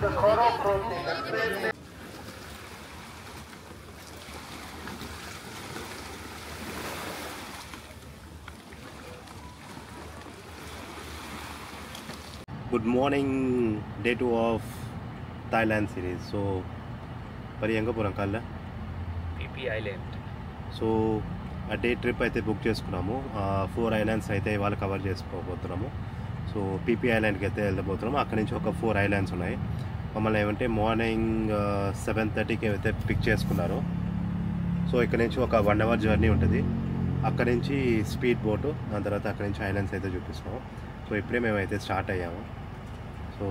Good morning, day 2 of Thailand series. So, pari enga poram kalla PP Island. So, a day trip అయితే book చేసుకున్నాము. 4 islands అయితే ఇవాళ cover చేసుకోబోతున్నాము. So PP ఐలాండ్కి అయితే వెళ్ళబోతున్నాము. అక్కడి నుంచి ఒక 4 ఐలాండ్స్ ఉన్నాయి. మమ్మల్ని ఏమంటే మార్నింగ్ 7:30కి అయితే పిక్ చేసుకున్నారు. సో ఇక్కడ నుంచి ఒక 1 అవర్ జర్నీ ఉంటుంది. అక్కడి నుంచి స్పీడ్ బోటు, దాని తర్వాత అక్కడి నుంచి ఐలాండ్స్ అయితే చూపిస్తున్నాము. సో ఇప్పుడే మేమైతే స్టార్ట్ అయ్యాము. So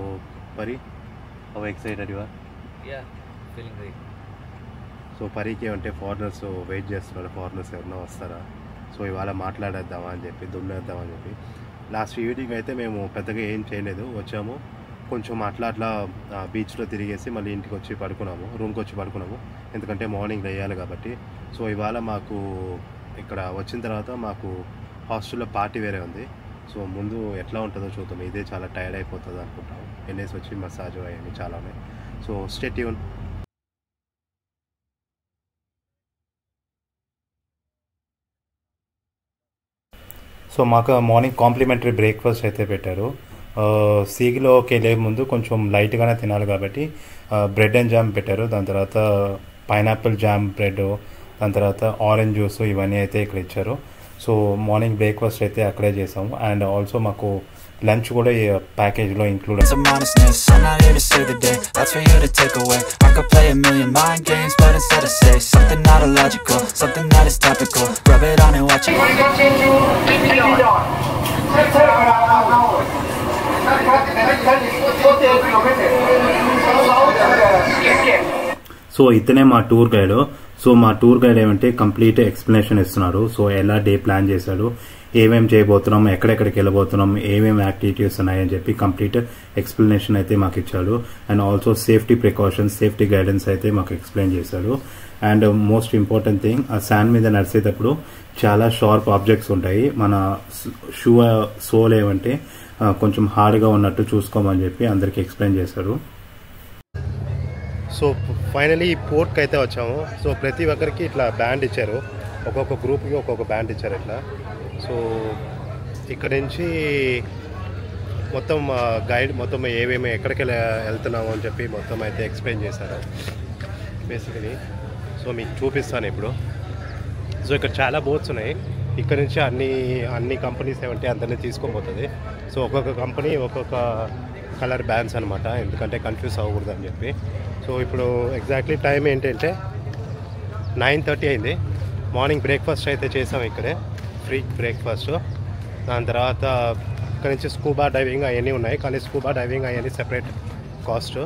Pari, how excited you are? Yeah, feeling great. So పరికి అంటే ఫారినర్స్ వెయిట్ చేస్తున్నారు, ఫారినర్స్ ఎవరైనా వస్తారా, సో ఇవాళ మాట్లాడేద్దామా అని చెప్పి, దుమ్మేద్దామని చెప్పి. లాస్ట్ ఈవినింగ్ అయితే మేము పెద్దగా ఏం చేయలేదు, వచ్చాము కొంచెం అట్లా బీచ్లో తిరిగేసి మళ్ళీ ఇంటికి వచ్చి పడుకున్నాము, రూమ్కి వచ్చి పడుకున్నాము, ఎందుకంటే మార్నింగ్ లేయాలి కాబట్టి. సో ఇవాళ మాకు ఇక్కడ వచ్చిన తర్వాత మాకు హాస్టల్లో పార్టీ వేరే ఉంది. సో ముందు ఎట్లా ఉంటుందో చూద్దాం. ఇదే చాలా టైర్డ్ అయిపోతుంది అనుకుంటాం. ఎన్ఎస్ వచ్చి మసాజ్ అవన్నీ చాలా ఉన్నాయి. So stay tune. సో మాకు మార్నింగ్ కాంప్లిమెంటరీ బ్రేక్ఫాస్ట్ అయితే పెట్టారు. సీగిలోకి వెళ్ళే ముందు కొంచెం లైట్గానే తినాలి కాబట్టి బ్రెడ్ అండ్ జామ్ పెట్టారు. దాని తర్వాత పైనాపిల్ జామ్ బ్రెడ్, దాని తర్వాత ఆరెంజ్ జ్యూస్, ఇవన్నీ అయితే ఇక్కడ ఇచ్చారు. సో మార్నింగ్ బ్రేక్ఫాస్ట్ అయితే అక్కడే చేసాము. అండ్ ఆల్సో మాకు లంచ్ కూడా ఈ ప్యాకేజ్లో ఇంక్లూడ్. సో ఇతనే మా టూర్ గైడ్. సో మా టూర్ గైడ్ ఏమంటే కంప్లీట్ ఎక్స్ప్లెనేషన్ ఇస్తున్నారు. సో ఎలా డే ప్లాన్ చేశాడు, ఏమేమి చేయబోతున్నాం, ఎక్కడెక్కడికి వెళ్ళబోతున్నాం, ఏమేమి యాక్టివిటీస్ ఉన్నాయని చెప్పి కంప్లీట్ ఎక్స్ప్లెనేషన్ అయితే మాకు ఇచ్చాడు. And also safety precautions, safety guidance అయితే మాకు ఎక్స్ప్లెయిన్ చేశాడు. అండ్ మోస్ట్ ఇంపార్టెంట్ థింగ్, ఆ శాండ్ మీద నడిచేటప్పుడు చాలా షార్ప్ ఆబ్జెక్ట్స్ ఉంటాయి. మన షూ సోల్ ఏమంటే కొంచెం హార్డ్గా ఉన్నట్టు చూసుకోమని చెప్పి అందరికి ఎక్స్ప్లెయిన్ చేశారు. సో ఫైనలీ పోర్ట్కి అయితే వచ్చాము. సో ప్రతి ఒక్కరికి ఇట్లా బ్యాండ్ ఇచ్చారు, ఒక్కొక్క గ్రూప్కి ఒక్కొక్క బ్యాండ్ ఇచ్చారు ఇట్లా. సో ఇక్కడ నుంచి మొత్తం గైడ్ మొత్తం ఏమేమి ఎక్కడికి వెళ్తున్నాము అని చెప్పి మొత్తం అయితే ఎక్స్ప్లెయిన్ చేశారు బేసికలీ. సో మీకు చూపిస్తాను ఇప్పుడు. సో ఇక్కడ చాలా బోట్స్ ఉన్నాయి. ఇక్కడ నుంచి అన్ని కంపెనీస్ ఏమంటే అందరినీ తీసుకొని. సో ఒక్కొక్క కంపెనీ ఒక్కొక్క కలర్ బ్యాండ్స్ అనమాట, ఎందుకంటే కన్ఫ్యూజ్ అవ్వకూడదు అని చెప్పి. సో ఇప్పుడు ఎగ్జాక్ట్లీ టైం ఏంటంటే 9:30 అయింది. మార్నింగ్ బ్రేక్ఫాస్ట్ అయితే చేసాం ఇక్కడే, ఫ్రీ బ్రేక్ఫాస్ట్. దాని తర్వాత ఇక్కడ నుంచి స్కూబా డైవింగ్ అవన్నీ ఉన్నాయి, కానీ స్కూబా డైవింగ్ అవన్నీ సెపరేట్ కాస్ట్.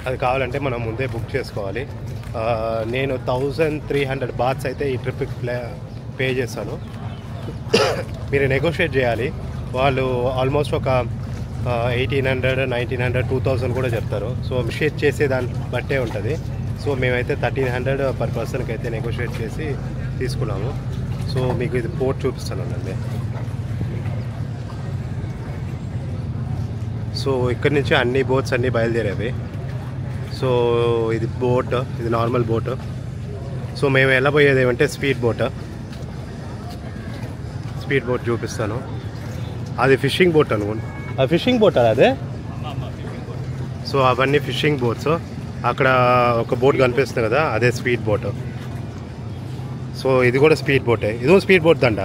అది కావాలంటే మనం ముందే బుక్ చేసుకోవాలి. నేను 1300 బాత్స్ అయితే ఈ ట్రిప్కి పే చేశాను. మీరు నెగోషియేట్ చేయాలి. వాళ్ళు ఆల్మోస్ట్ ఒక 1800, 1900, 2000 కూడా చెప్తారు. సో షేర్ చేసే దాన్ని బట్టే ఉంటుంది. సో మేమైతే 1300 పర్ పర్సన్కి అయితే నెగోషియేట్ చేసి తీసుకున్నాము. సో మీకు ఇది పోర్ట్ చూపిస్తానండి. సో ఇక్కడ నుంచి అన్ని బోట్స్ అన్నీ బయలుదేరేవి. సో ఇది బోట్, ఇది నార్మల్ బోట్. సో మేము వెళ్ళబోయేది ఏమంటే స్పీడ్ బోట్. స్పీడ్ బోట్ చూపిస్తాను. అది ఫిషింగ్ బోట్ అనుకోండి. అది ఫిషింగ్ బోట్ అదే. సో అవన్నీ ఫిషింగ్ బోట్స్. అక్కడ ఒక బోట్ కనిపిస్తుంది కదా, అదే స్పీడ్ బోట్. సో ఇది కూడా స్పీడ్ బోటే, ఇది స్పీడ్ బోట్ దండ.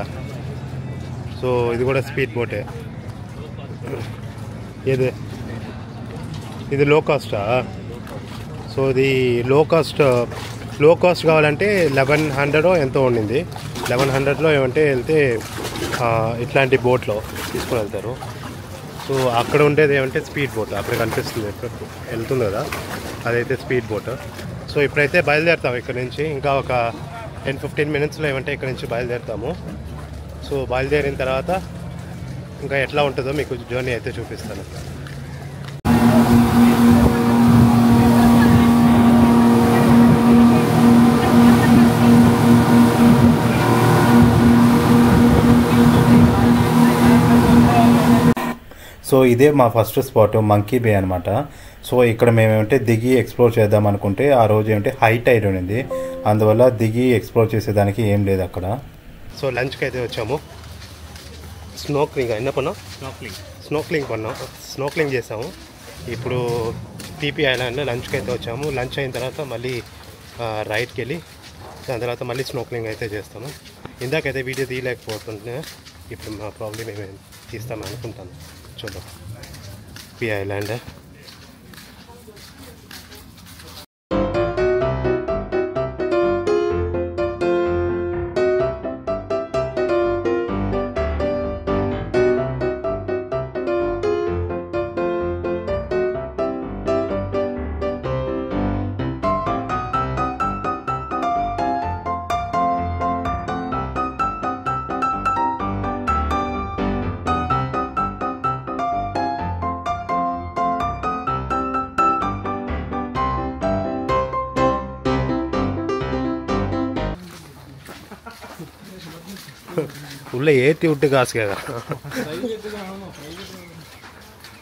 సో ఇది కూడా స్పీడ్ బోటే. ఇది లో కాస్టా? సో ఇది లో కాస్ట్ కావాలంటే 1100 ఎంతో ఉండింది. 1100లో ఏమంటే వెళ్తే ఇట్లాంటి బోట్లో తీసుకొని వెళ్తారు. సో అక్కడ ఉండేది ఏమంటే స్పీడ్ బోట్, అక్కడ కనిపిస్తుంది వెళ్తుంది కదా, అదైతే స్పీడ్ బోట్. సో ఇప్పుడైతే బయలుదేరుతాము ఇక్కడ నుంచి. ఇంకా ఒక 10-15 మినిట్స్లో ఏమంటే ఇక్కడ నుంచి బయలుదేరుతాము. సో బయలుదేరిన తర్వాత ఇంకా ఎట్లా ఉంటుందో మీకు జర్నీ అయితే చూపిస్తాను. సో ఇదే మా ఫస్ట్ స్పాట్ మంకీ బే అనమాట. సో ఇక్కడ మేమేమంటే దిగి ఎక్స్ప్లోర్ చేద్దాం అనుకుంటే ఆ రోజు ఏమంటే హై టైడ్ ఉండింది, అందువల్ల దిగి ఎక్స్ప్లోర్ చేసేదానికి ఏం లేదు అక్కడ. సో లంచ్కి అయితే వచ్చాము. స్నోక్లింగ్ అయినా పన్నా స్నోక్లింగ్ చేసాము. ఇప్పుడు టీపీ ఐలాండ్లో లంచ్కి అయితే వచ్చాము. లంచ్ అయిన తర్వాత మళ్ళీ రైడ్కి వెళ్ళి దాని తర్వాత మళ్ళీ స్నోక్లింగ్ అయితే చేస్తాము. ఇందాకైతే వీడియో తీయలేకపోతుంటే ఇప్పుడు మా ప్రాబ్లం ఏమేమి తీస్తామని అనుకుంటాను. చూద్దాం. టీపీ ఐలాండ్ உள்ள ஏற்றி விட்டு காசு கேட்குறான்.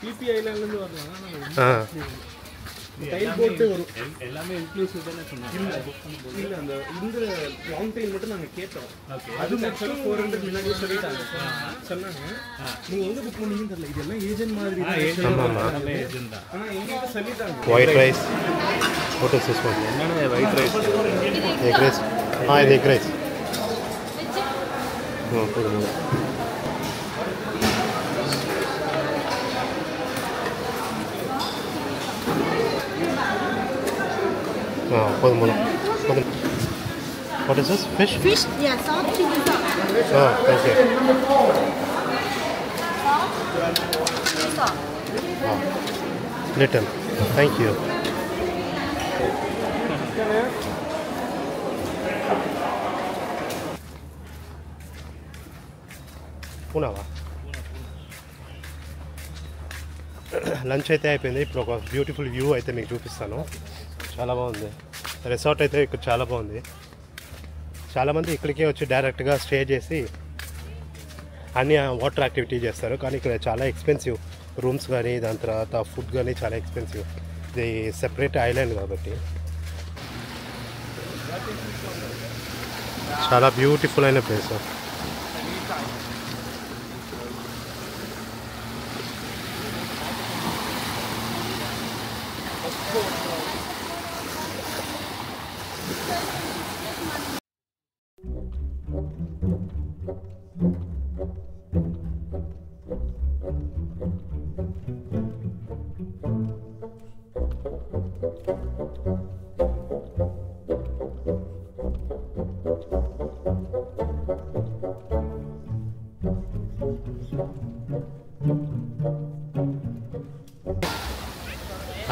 பிபி ஐலாண்ட்லேருந்து வரலாம். ஆ டைல் போட்டு வரும். எல்லாமே இன்க்ளூசிவ் தானே சொன்னாங்க. இல்லை அந்த இந்த லாங் டைல் மட்டும் நாங்கள் கேட்டோம். அது ஆக்சுவலாக 400 முன்னாடி சொல்லிட்டாங்க. சொன்னாங்க நீங்கள் எங்கே புக் பண்ணீங்கன்னு தெரியல. இதெல்லாம் ஏஜென்ட் மாதிரி தான். ஆனால் எங்கேயும் சொல்லிட்டாங்க. ஒயிட் ரைஸ் ஹோட்டல் சிஸ்டம் என்னென்ன ஒயிட் ரைஸ் எக் ரைஸ். இது எக் ரைஸ். போதும். What is this? Fish? Fish, yeah, salt, chili salt. Thank you. Salt. Little. Thank you. పూనావా? లంచ్ అయితే అయిపోయింది. ఇప్పుడు ఒక బ్యూటిఫుల్ వ్యూ అయితే మీకు చూపిస్తాను. చాలా బాగుంది. రిసార్ట్ అయితే ఇక్కడ చాలా బాగుంది. చాలామంది ఇక్కడికే వచ్చి డైరెక్ట్గా స్టే చేసి అన్ని వాటర్ యాక్టివిటీ చేస్తారు. కానీ ఇక్కడ చాలా ఎక్స్పెన్సివ్ రూమ్స్ కానీ దాని తర్వాత ఫుడ్ కానీ చాలా ఎక్స్పెన్సివ్. ఇది సెపరేట్ ఐలాండ్ కాబట్టి చాలా బ్యూటిఫుల్ అయిన ప్లేస్.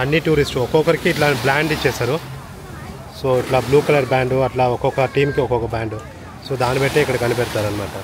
అన్ని టూరిస్ట్ ఒక్కొక్కరికి ఇట్లా బ్యాండ్ ఇచ్చేస్తారు. సో ఇట్లా బ్లూ కలర్ బ్యాండ్ అట్లా ఒక్కొక్క టీంకి ఒక్కొక్క బ్యాండ్. సో దాన్ని బట్టి ఇక్కడ కనిపెడతారనమాట.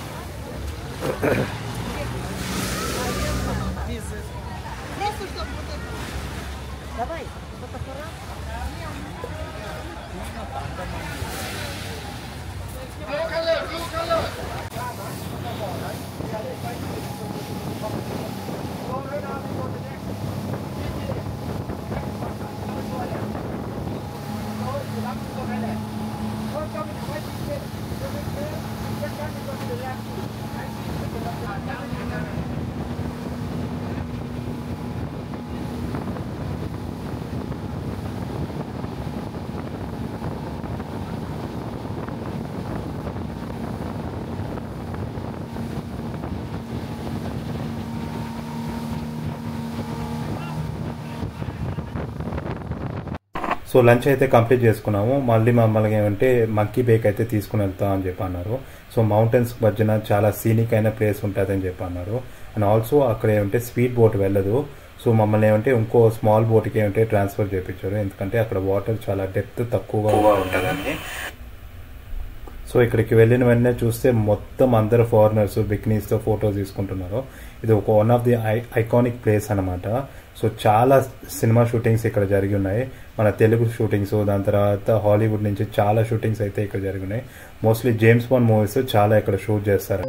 సో లంచ్ అయితే కంప్లీట్ చేసుకున్నాము. మళ్ళీ మమ్మల్ని ఏమంటే మంకీ బేక్ అయితే తీసుకుని వెళ్తాం అని చెప్పి అన్నారు. సో మౌంటైన్స్ మధ్యన చాలా సీనిక్ అయిన ప్లేస్ ఉంటుందని చెప్పి అన్నారు. అండ్ ఆల్సో అక్కడ ఏమంటే స్పీడ్ బోట్ వెళ్ళదు. సో మమ్మల్ని ఏమంటే ఇంకో స్మాల్ బోట్కి ఏమంటే ట్రాన్స్ఫర్ చేయించారు, ఎందుకంటే అక్కడ వాటర్ చాలా డెప్త్ తక్కువగా ఉంటుందని. సో ఇక్కడికి వెళ్ళిన వెంటనే చూస్తే మొత్తం అందరు ఫారినర్స్ బికినీస్తో ఫొటోస్ తీసుకుంటున్నారు. ఇది ఒక one of the iconic place అనమాట. సో చాలా సినిమా షూటింగ్స్ ఇక్కడ జరిగి ఉన్నాయి. మన తెలుగు షూటింగ్స్, దాని తర్వాత హాలీవుడ్ నుంచి చాలా షూటింగ్స్ అయితే ఇక్కడ జరిగి ఉన్నాయి. మోస్ట్లీ జేమ్స్ బాండ్ మూవీస్ చాలా ఇక్కడ షూట్ చేస్తారు.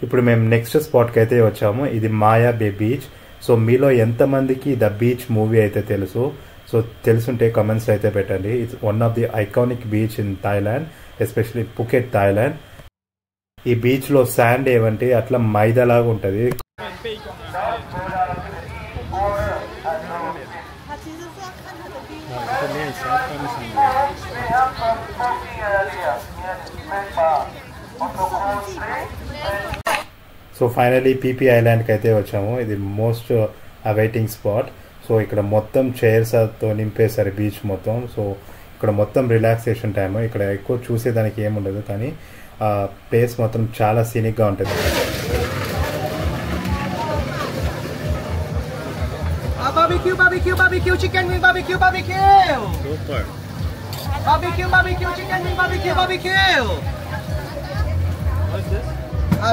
ఇప్పుడు మేము నెక్స్ట్ స్పాట్కి అయితే వచ్చాము. ఇది మాయా బే బీచ్. సో మీలో ఎంతమందికి ద బీచ్ మూవీ అయితే తెలుసు? సో తెలుసుంటే కమెంట్స్ అయితే పెట్టండి. It's one of the iconic beach in Thailand, especially Phuket Thailand. ఈ బీచ్లో శాండ్ ఏమంటే అట్లా మైదాలాగా ఉంటుంది. సో ఫైనలీ పీపీ ఐలాండ్కి అయితే వచ్చాము. ఇది మోస్ట్ అవైటింగ్ స్పాట్. సో ఇక్కడ మొత్తం చైర్స్తో నింపేశారు బీచ్ మొత్తం. సో ఇక్కడ మొత్తం రిలాక్సేషన్ టైమ్. ఇక్కడ ఎక్కువ చూసేదానికి ఏముండదు, కానీ ప్లేస్ మొత్తం చాలా సీనిక్గా ఉంటుంది. Barbecue, barbecue, barbecue, chicken wing, barbecue, barbecue. Super. Barbecue, barbecue, chicken wing, barbecue, barbecue. What's this?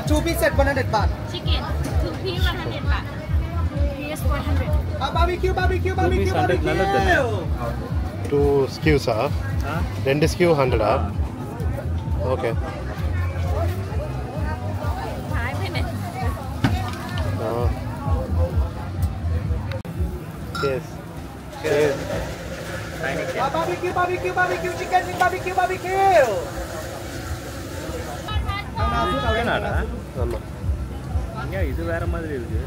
2 piece set 100 baht. Chicken, 2 piece 100 baht. 2 piece 100. Barbecue, barbecue, barbecue, piece 100 barbecue. 2 skews రెండు skew 100 okay. 5 minutes. Yes. Barbecue, barbecue, barbecue, chicken wing, barbecue, barbecue. ஆமாம். இது வேற மாதிரி இருக்கு.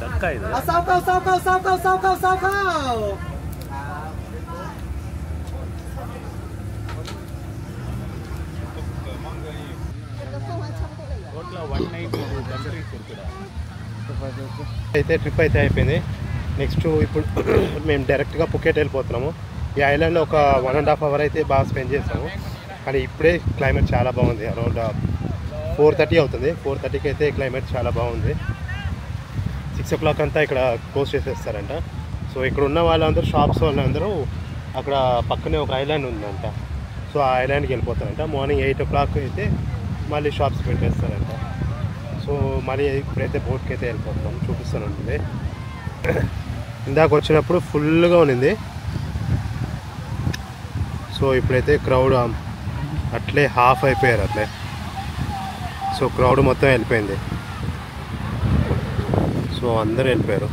தக்கா இது. Sauko, sauko, sauko, sauko, sauko. Total 1 night countries இருக்குடா. అయితే ట్రిప్ అయితే అయిపోయింది. నెక్స్ట్ ఇప్పుడు మేము డైరెక్ట్గా పుకెట్ వెళ్ళిపోతున్నాము. ఈ ఐలాండ్లో ఒక 1.5 hours అయితే బాగా స్పెండ్ చేస్తాము. కానీ ఇప్పుడే క్లైమేట్ చాలా బాగుంది. అరౌండ్ 4:30 అవుతుంది. 4:30కి అయితే క్లైమేట్ చాలా బాగుంది. 6 o'clock అంతా ఇక్కడ క్లోజ్ చేసేస్తారంట. సో ఇక్కడ ఉన్న వాళ్ళందరూ షాప్స్ వాళ్ళందరూ అక్కడ పక్కనే ఒక ఐలాండ్ ఉందంట. సో ఆ ఐలాండ్కి వెళ్ళిపోతారంట. మార్నింగ్ 8 o'clock అయితే మళ్ళీ షాప్స్ పెట్టేస్తారంట. సో మళ్ళీ ఇప్పుడైతే బోట్కి అయితే వెళ్ళిపోతున్నాం. చూపిస్తాను ఉంటుంది. ఇందాక వచ్చినప్పుడు ఫుల్గా ఉన్నింది. సో ఇప్పుడైతే క్రౌడ్ అట్లే హాఫ్ అయిపోయారు అట్లే. సో క్రౌడ్ మొత్తం వెళ్ళిపోయింది. సో అందరూ వెళ్ళిపోయారు.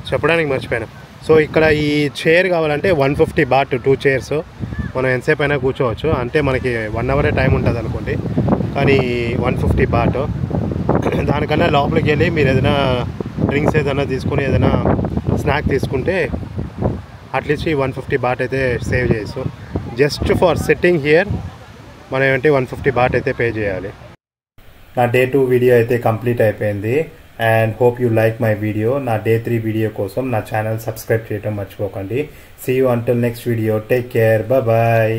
చెప్పడానికి మర్చిపోయాను. సో ఇక్కడ ఈ చైర్ కావాలంటే 150 baht 2 chairs. మనం ఎంతసేపు అయినా కూర్చోవచ్చు. అంటే మనకి 1 hour టైం ఉంటుంది అనుకోండి, కానీ 150 baht. దానికన్నా లోపలికి వెళ్ళి మీరు ఏదైనా డ్రింక్స్ ఏదైనా తీసుకొని ఏదైనా స్నాక్ తీసుకుంటే అట్లీస్ట్ 150 baht అయితే సేవ్ చేయొచ్చు. జస్ట్ ఫర్ సెట్టింగ్ హియర్ మనం ఏంటంటే 150 baht అయితే పే చేయాలి. నా డే 2 వీడియో అయితే కంప్లీట్ అయిపోయింది. And hope you like my video. నా డే 3 వీడియో కోసం నా ఛానల్ సబ్స్క్రైబ్ చేయడం మర్చిపోకండి. See you until next video. Take care. Bye.